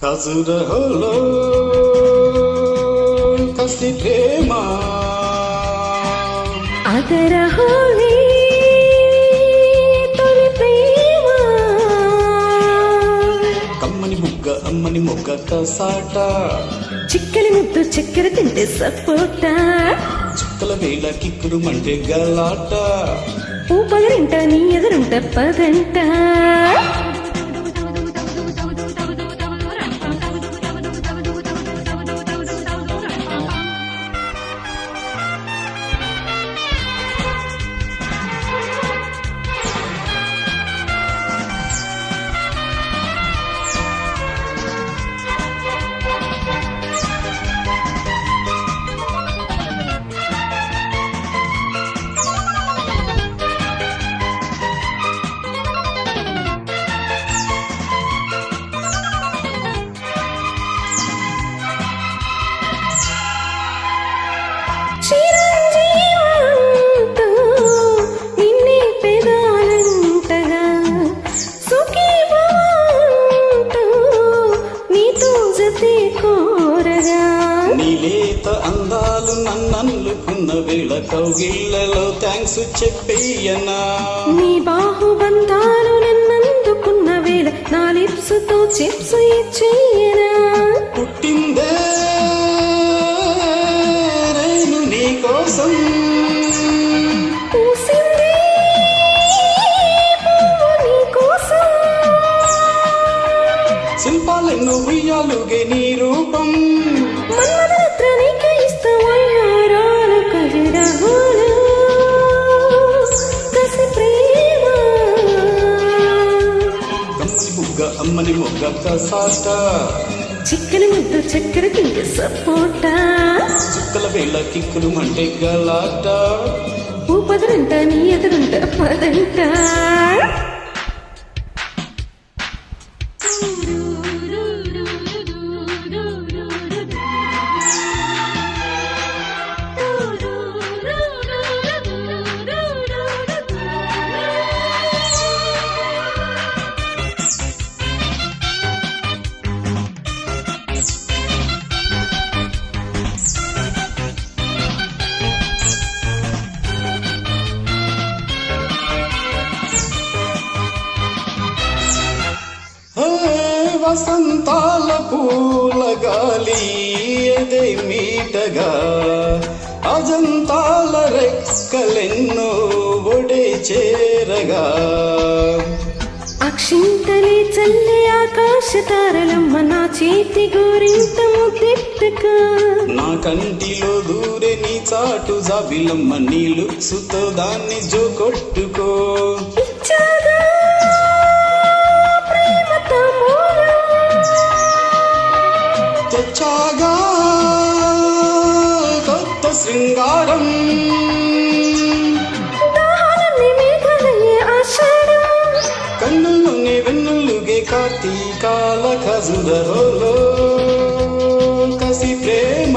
ఖజురహోలో కసి ప్రేమ అదరహోలే తొలి ప్రేమ కమ్మని బుగ్గ అమ్మని మొగ్గ కసాట చిక్కని ముద్దు చక్కెర తింటే సపోటా చుక్కల వేళ కిక్కుడు మంటే గలాట ఊపగరింట నీ ఎదురుంట పదంట చిరంజీవంటూ నిన్నే పెదాలంటగా సుఖీభవంటూ నీతో జతే కోరగా నీలేత అందాలు నన్నల్లుకున్న వేళ కౌగిళ్లలో థ్యాంక్స్ చెప్పేయనా నీ బాహుబంధాలు నన్నందుకున్న వేళ నా లిప్సుతో చిప్స్ ఇచ్చేయనా పుట్టిందే నేను నీ కోసం పూసిందే పువ్వు నీ కోసం శిల్పాలెన్నో ఉయ్యాలుగే నీ రూపం మన్మథరత్న నీకే ఇష్టమయ్యారాలు ఖజురహోలో కసి ప్రేమ కమ్మని బుగ్గ అమ్మని మొగ్గ కసాట చిక్కని ముద్దు చక్కెర తింటే సపోటా చుక్కల వేళ కిక్కులు మంటే గలాట ఊపదరంట నీ ఎదురుంట పదంట వసంతాల పూల గాలి ఎదే మీటగా అజంతాల రెక్కలెన్నో ఒడే చేరగా అక్షింతలే చల్లే ఆకాశ తారలమ్మ నా చేతి గోరింత ముద్దెట్టుగా నా కంటిలో దూరే నీ చాటు జాబిలమ్మ నీ లుక్సుతో దాన్ని జోకొట్టుకో ఇచ్చాగా ప్రేమ తాంబూలం తెచ్చాగా కొత్త శృంగారం దాహాలన్నీ మేఘాలయ్యే ఆషాఢం కన్నుల్లోనే వెన్నులుగే కార్తీకాల ఖజురహోలో కసి ప్రేమ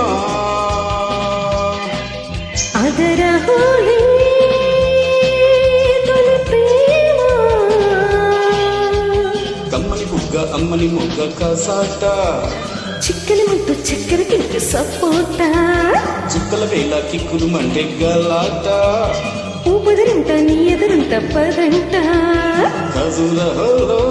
అదరహోలే తొలి ప్రేమ కమ్మని బుగ్గ అమ్మని మొగ్గ కసాట చిక్కని ముద్దు చక్కెర కింద సపోటా చుక్కల వేళ కిక్కులు మంటే గలాట ఊపదరింట నీ ఎదురుంట పదంట ఖజురహోలో